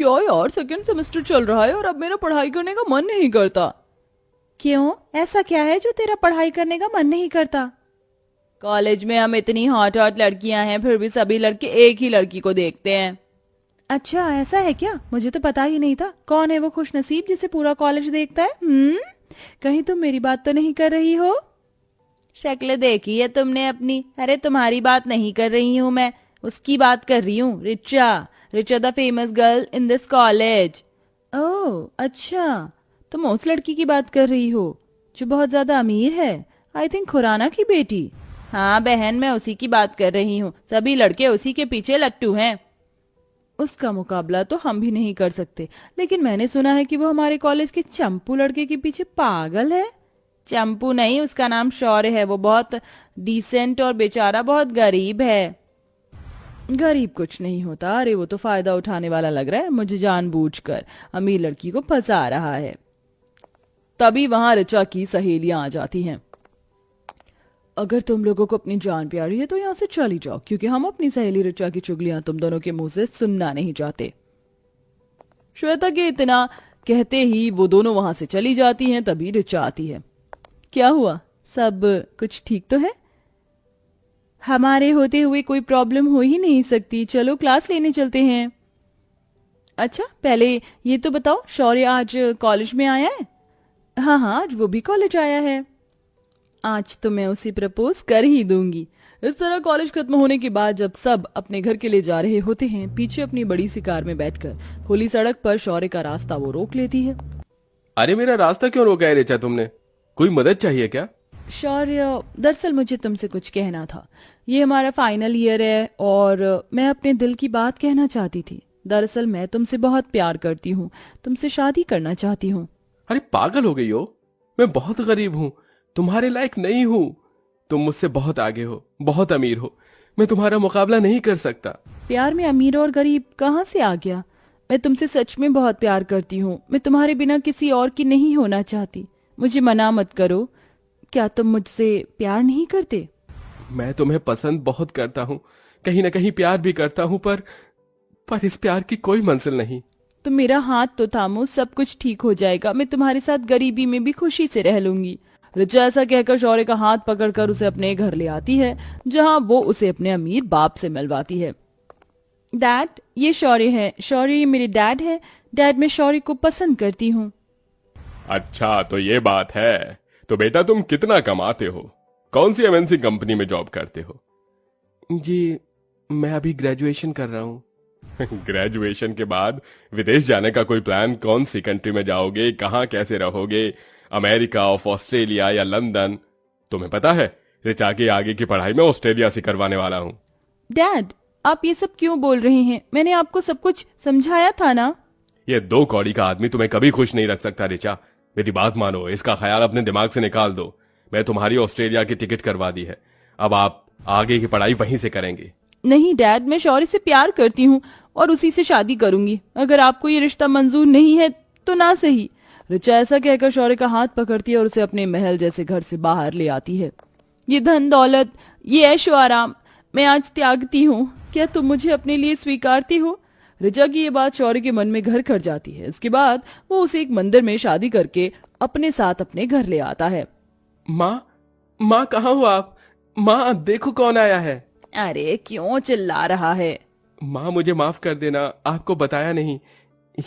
क्या यार, second semester चल रहा है और अब मेरा पढ़ाई करने का मन नहीं करता। क्यों, ऐसा क्या है जो तेरा पढ़ाई करने का मन नहीं करता? कॉलेज में हम इतनी हॉट हॉट लड़कियां हैं, फिर भी सभी लड़के एक ही लड़की को देखते हैं। अच्छा ऐसा है क्या? मुझे तो पता ही नहीं था। कौन है वो खुशनसीब जिसे पूरा कॉलेज देखता है? कहीं तुम मेरी बात तो नहीं कर रही हो? शक्ल देखी है तुमने अपनी? अरे तुम्हारी बात नहीं कर रही हूँ मैं, उसकी बात कर रही हूँ। Richa, Richa the famous girl in this college. ओह अच्छा, तुम उस लड़की की बात कर रही हो जो बहुत ज्यादा अमीर है? आई थिंक खुराना की बेटी। हाँ बहन, मैं उसी की बात कर रही हूँ। सभी लड़के उसी के पीछे लट्टू हैं। उसका मुकाबला तो हम भी नहीं कर सकते, लेकिन मैंने सुना है कि वो हमारे कॉलेज के चंपू लड़के के पीछे पागल है। चंपू नहीं, उसका नाम शौर्य है। वो बहुत डिसेंट और बेचारा बहुत गरीब है। गरीब कुछ नहीं होता। अरे वो तो फायदा उठाने वाला लग रहा है, मुझे जानबूझकर अमीर लड़की को फंसा रहा है। तभी वहां ऋचा की सहेलियां आ जाती हैं। अगर तुम लोगों को अपनी जान प्यारी है तो यहाँ से चली जाओ, क्योंकि हम अपनी सहेली ऋचा की चुगलियां तुम दोनों के मुंह से सुनना नहीं चाहते। श्वेता के इतना कहते ही वो दोनों वहां से चली जाती हैं। तभी ऋचा आती है। क्या हुआ, सब कुछ ठीक तो है? हमारे होते हुए कोई प्रॉब्लम हो ही नहीं सकती। चलो क्लास लेने चलते हैं। अच्छा पहले ये तो बताओ, शौर्य आज कॉलेज में आया है? हाँ हाँ, आज वो भी कॉलेज आया है। आज तो मैं उसे प्रपोज कर ही दूंगी। इस तरह कॉलेज खत्म होने के बाद जब सब अपने घर के लिए जा रहे होते हैं, पीछे अपनी बड़ी सी कार में बैठकर खुली सड़क पर शौर्य का रास्ता वो रोक लेती है। अरे मेरा रास्ता क्यों रोका है ऋचा तुमने? कोई मदद चाहिए क्या? शौर्य, दरअसल मुझे तुमसे कुछ कहना था। ये हमारा फाइनल ईयर है और मैं अपने दिल की बात कहना चाहती थी। दरअसल मैं तुमसे बहुत प्यार करती हूँ, तुमसे शादी करना चाहती हूँ। अरे पागल हो गई हो? मैं बहुत गरीब हूँ, तुम्हारे लायक नहीं हूँ। तुम मुझसे बहुत आगे हो, बहुत अमीर हो। मैं तुम्हारा मुकाबला नहीं कर सकता। प्यार में अमीर और गरीब कहाँ से आ गया? मैं तुमसे सच में बहुत प्यार करती हूँ। मैं तुम्हारे बिना किसी और की नहीं होना चाहती। मुझे मना मत करो। क्या तुम मुझसे प्यार नहीं करते? मैं तुम्हें पसंद बहुत करता हूँ, कहीं ना कहीं प्यार भी करता हूँ, पर इस प्यार की कोई मंजिल नहीं। तुम मेरा हाथ तो थामो, सब कुछ ठीक हो जाएगा। मैं तुम्हारे साथ गरीबी में भी खुशी से रह लूंगी। ऋचा ऐसा कहकर शौर्य का हाथ पकड़कर उसे अपने घर ले आती है, जहां वो उसे अपने अमीर बाप से मिलवाती है। डैड, ये शौर्य है। शौर्य, ये मेरे डैड है। डैड, मैं शौर्य को पसंद करती हूँ। अच्छा तो ये बात है। तो बेटा तुम कितना कमाते हो? कौन सी एमएनसी कंपनी में जॉब करते हो? जी मैं अभी ग्रेजुएशन कर रहा हूँ। ग्रेजुएशन के बाद विदेश जाने का कोई प्लान? कौन सी कंट्री में जाओगे? कहाँ कैसे रहोगे? अमेरिका ऑफ ऑस्ट्रेलिया या लंदन? तुम्हें पता है ऋचा की आगे की पढ़ाई में ऑस्ट्रेलिया से करवाने वाला हूँ। डैड, आप ये सब क्यों बोल रहे हैं? मैंने आपको सब कुछ समझाया था ना। ये दो कौड़ी का आदमी तुम्हें कभी खुश नहीं रख सकता ऋचा। मेरी बात मानो, इसका ख्याल अपने दिमाग से निकाल दो। मैं तुम्हारी ऑस्ट्रेलिया की टिकट करवा दी है, अब आप आगे की पढ़ाई वहीं से करेंगे। नहीं डैड, मैं शौर्य से प्यार करती हूँ और उसी से शादी करूंगी। अगर आपको ये रिश्ता मंजूर नहीं है तो ना सही। ऋचा ऐसा कहकर शौर्य का हाथ पकड़ती है और उसे अपने महल जैसे घर से बाहर ले आती है। ये धन दौलत, ये ऐशो आराम मैं आज त्यागती हूँ। क्या तुम मुझे अपने लिए स्वीकारती हो? ऋचा की ये बात शौर्य के मन में घर कर जाती है। इसके बाद वो उसे एक मंदिर में शादी करके अपने साथ अपने घर ले आता है। माँ, माँ कहाँ हो आप? माँ देखो कौन आया है। अरे क्यों चिल्ला रहा है? माँ मुझे माफ कर देना, आपको बताया नहीं।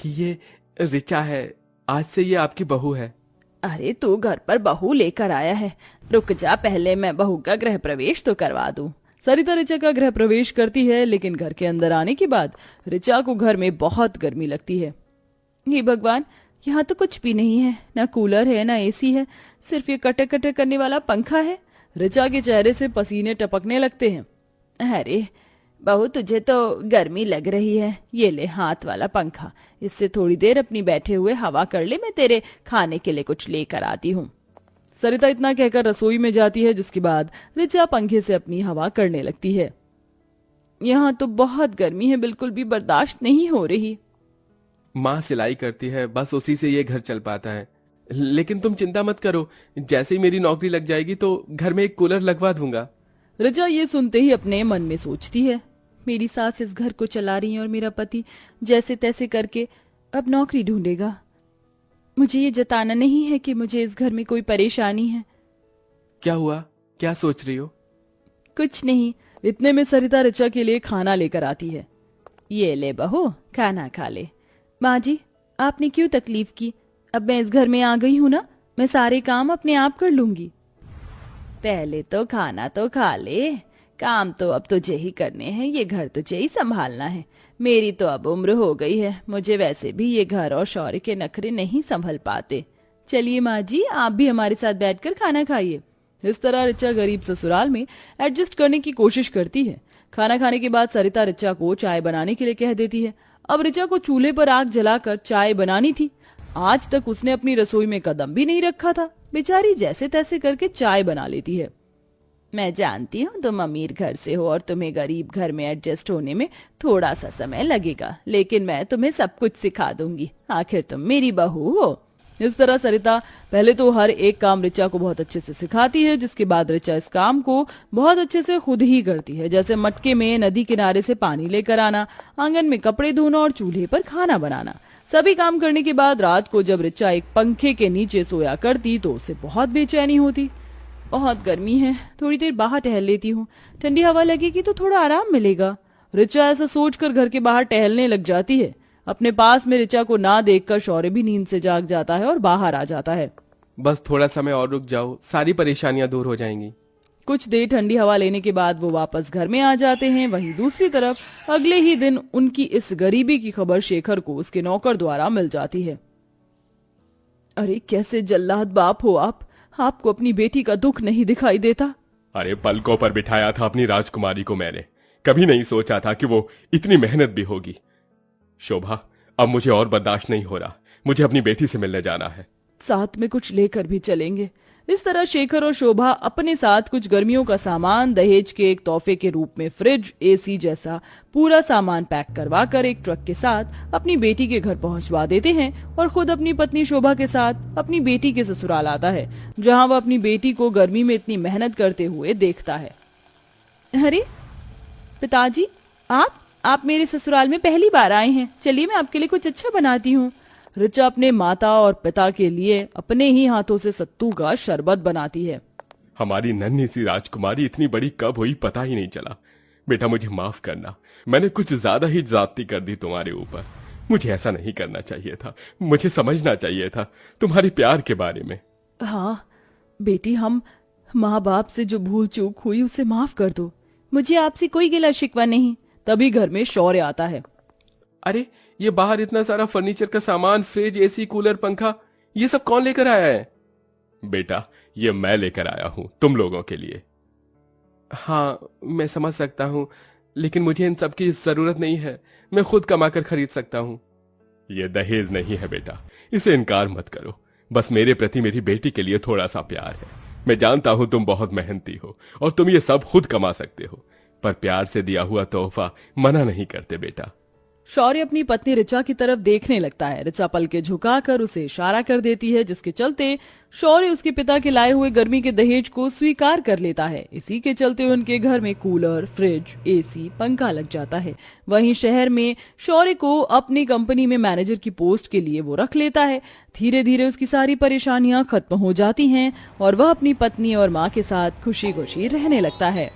ये ऋचा है, आज से ये आपकी बहू है। अरे तू घर पर बहू लेकर आया है, रुक जा, पहले मैं बहू का गृह प्रवेश तो करवा दूं। सरिता ऋचा का गृह प्रवेश करती है, लेकिन घर के अंदर आने के बाद ऋचा को घर में बहुत गर्मी लगती है। हे भगवान, यहाँ तो कुछ भी नहीं है, ना कूलर है ना एसी है, सिर्फ ये कटक कटक करने वाला पंखा है। ऋचा के चेहरे से पसीने टपकने लगते हैं। अरे बहू, तुझे तो गर्मी लग रही है, ये ले हाथ वाला पंखा, इससे थोड़ी देर अपनी बैठे हुए हवा कर ले, मैं तेरे खाने के लिए कुछ लेकर आती हूँ। सरिता इतना कहकर रसोई में जाती है, जिसके बाद ऋचा पंखे से अपनी हवा करने लगती है। यहाँ तो बहुत गर्मी है, बिल्कुल भी बर्दाश्त नहीं हो रही। माँ सिलाई करती है, बस उसी से ये घर चल पाता है। लेकिन तुम चिंता मत करो, जैसे ही मेरी नौकरी लग जाएगी तो घर में एक कूलर लगवा दूंगा। ऋचा ये सुनते ही अपने मन में सोचती है, मेरी सास इस घर को चला रही है और मेरा पति जैसे तैसे करके अब नौकरी ढूंढेगा। मुझे ये जताना नहीं है कि मुझे इस घर में कोई परेशानी है। क्या हुआ, क्या सोच रही हो? कुछ नहीं। इतने में सरिता ऋचा के लिए खाना लेकर आती है। ये ले बहू, खाना खा ले। माँ जी, आपने क्यों तकलीफ की? अब मैं इस घर में आ गई हूँ ना, मैं सारे काम अपने आप कर लूंगी। पहले तो खाना तो खा ले। काम तो अब तुझे ही करने हैं, ये घर तुझे ही संभालना है। मेरी तो अब उम्र हो गई है, मुझे वैसे भी ये घर और शौर्य के नखरे नहीं संभल पाते। चलिए माँ जी, आप भी हमारे साथ बैठकर खाना खाइए। इस तरह ऋचा गरीब ससुराल में एडजस्ट करने की कोशिश करती है। खाना खाने के बाद सरिता ऋचा को चाय बनाने के लिए कह देती है। अब ऋचा को चूल्हे पर आग जलाकर चाय बनानी थी। आज तक उसने अपनी रसोई में कदम भी नहीं रखा था। बेचारी जैसे तैसे करके चाय बना लेती है। मैं जानती हूँ तुम अमीर घर से हो और तुम्हें गरीब घर में एडजस्ट होने में थोड़ा सा समय लगेगा, लेकिन मैं तुम्हें सब कुछ सिखा दूंगी, आखिर तुम मेरी बहू हो। इस तरह सरिता पहले तो हर एक काम ऋचा को बहुत अच्छे से सिखाती है, जिसके बाद ऋचा इस काम को बहुत अच्छे से खुद ही करती है, जैसे मटके में नदी किनारे से पानी लेकर आना, आंगन में कपड़े धोना और चूल्हे पर खाना बनाना। सभी काम करने के बाद रात को जब ऋचा एक पंखे के नीचे सोया करती तो उसे बहुत बेचैनी होती। बहुत गर्मी है, थोड़ी देर बाहर टहल लेती हूँ, ठंडी हवा लगेगी तो थोड़ा आराम मिलेगा। ऋचा ऐसा सोचकर घर के बाहर टहलने लग जाती है। अपने पास में ऋचा को ना देखकर शौर्य भी नींद से जाग जाता है और बाहर आ जाता है। बस थोड़ा समय और रुक जाओ, सारी परेशानियां दूर हो जाएंगी। कुछ देर ठंडी हवा लेने के बाद वो वापस घर में आ जाते हैं। वहीं दूसरी तरफ अगले ही दिन उनकी इस गरीबी की खबर शेखर को उसके नौकर द्वारा मिल जाती है। अरे कैसे जल्लाद बाप हो आप, आपको अपनी बेटी का दुख नहीं दिखाई देता? अरे पलकों पर बिठाया था अपनी राजकुमारी को मैंने, कभी नहीं सोचा था कि वो इतनी मेहनत भी होगी। शोभा, अब मुझे और बर्दाश्त नहीं हो रहा, मुझे अपनी बेटी से मिलने जाना है। साथ में कुछ लेकर भी चलेंगे। इस तरह शेखर और शोभा अपने साथ कुछ गर्मियों का सामान, दहेज के एक तोहफे के रूप में फ्रिज, एसी जैसा पूरा सामान पैक करवा कर एक ट्रक के साथ अपनी बेटी के घर पहुंचवा देते हैं और खुद अपनी पत्नी शोभा के साथ अपनी बेटी के ससुराल आता है, जहां वह अपनी बेटी को गर्मी में इतनी मेहनत करते हुए देखता है। अरे पिताजी, आप मेरे ससुराल में पहली बार आए हैं, चलिए मैं आपके लिए कुछ अच्छा बनाती हूँ। ऋचा अपने माता और पिता के लिए अपने ही हाथों से सत्तू का शरबत बनाती है। हमारी नन्ही सी राजकुमारी इतनी बड़ी कब हुई पता ही नहीं चला। बेटा मुझे माफ करना, मैंने कुछ ज्यादा ही ज्यादती कर दी तुम्हारे ऊपर। मुझे ऐसा नहीं करना चाहिए था, मुझे समझना चाहिए था तुम्हारे प्यार के बारे में। हाँ बेटी, हम माँ बाप से जो भूल चूक हुई उसे माफ कर दो, मुझे आपसे कोई गिला शिकवा नहीं। तभी घर में शौर्य आता है। अरे ये बाहर इतना सारा फर्नीचर का सामान, फ्रिज, एसी, कूलर, पंखा, ये सब कौन लेकर आया है? बेटा ये मैं लेकर आया हूं तुम लोगों के लिए। हाँ मैं समझ सकता हूं, लेकिन मुझे इन सब की जरूरत नहीं है, मैं खुद कमाकर खरीद सकता हूं। ये दहेज नहीं है बेटा, इसे इनकार मत करो। बस मेरे प्रति मेरी बेटी के लिए थोड़ा सा प्यार है। मैं जानता हूं तुम बहुत मेहनती हो और तुम ये सब खुद कमा सकते हो, पर प्यार से दिया हुआ तोहफा मना नहीं करते बेटा। शौर्य अपनी पत्नी ऋचा की तरफ देखने लगता है। ऋचा पल के झुकाकर उसे इशारा कर देती है, जिसके चलते शौर्य उसके पिता के लाए हुए गर्मी के दहेज को स्वीकार कर लेता है। इसी के चलते उनके घर में कूलर, फ्रिज, एसी, पंखा लग जाता है। वहीं शहर में शौर्य को अपनी कंपनी में मैनेजर की पोस्ट के लिए वो रख लेता है। धीरे धीरे उसकी सारी परेशानियां खत्म हो जाती हैं और वह अपनी पत्नी और माँ के साथ खुशी खुशी रहने लगता है।